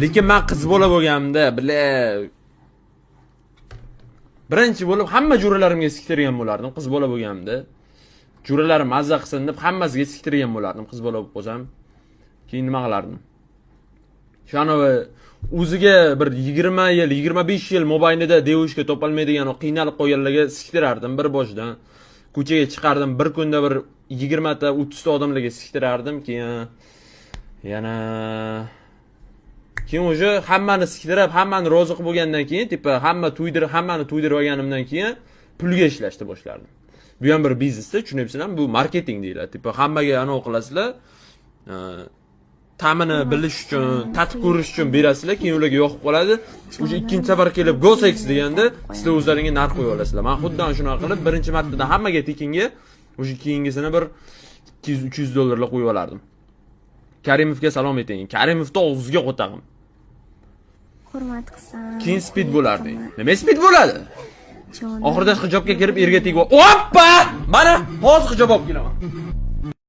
Lekin men qiz bola bo'lganimda, birinchi bo'lib hamma jo'ralarimga siktirgan bo'lardim qiz bola bo'lganimda. Jo'ralarim mazza qilsin deb hammasiga siktirgan bo'lardim qiz bola bo'lib qolsam. Keyin nima qilardim? Shuni o'ziga bir 20 yil, 25 yil mobaynida devishga topolmaydigan o qiynalib qolganlarga siktirardim bir boshdan. Ko'chaga chiqardim, bir kunda bir 20 ta, 30 ta odamlarga siktirardim, keyin o'sha hammani siktirib, hammani rozi qilib bo'lgandan keyin, hammani to'ydirib olganimdan keyin pulga ishlashni boshlardim. Bu ham bir biznesda, tushunyapsizlar, bu marketing deyiladi. Hammaga anov qilasizlar, ta'mini bilish uchun, tatib ko'rish uchun berasizlar, keyin ularga yoqib qoladi. O'sha ikkinchi safar kelib go sex deganda sizlar o'zlaringizga narx qo'yib olasizlar. Men xuddi shunaqa qilib birinchi martada hammaga tekinga, o'sha keyingisini bir 200-300 dollarlar qo'yib olardim. Karimovga salom ayting. Karimovni og'ziga qo'tag'im. Hurmat qilsam. Keyin speed bo'lardi. Nima speed bo'ladi? Oxirida hijobga kirib erga tegib, "Oppa! Mana hozir hijob olib kelaman."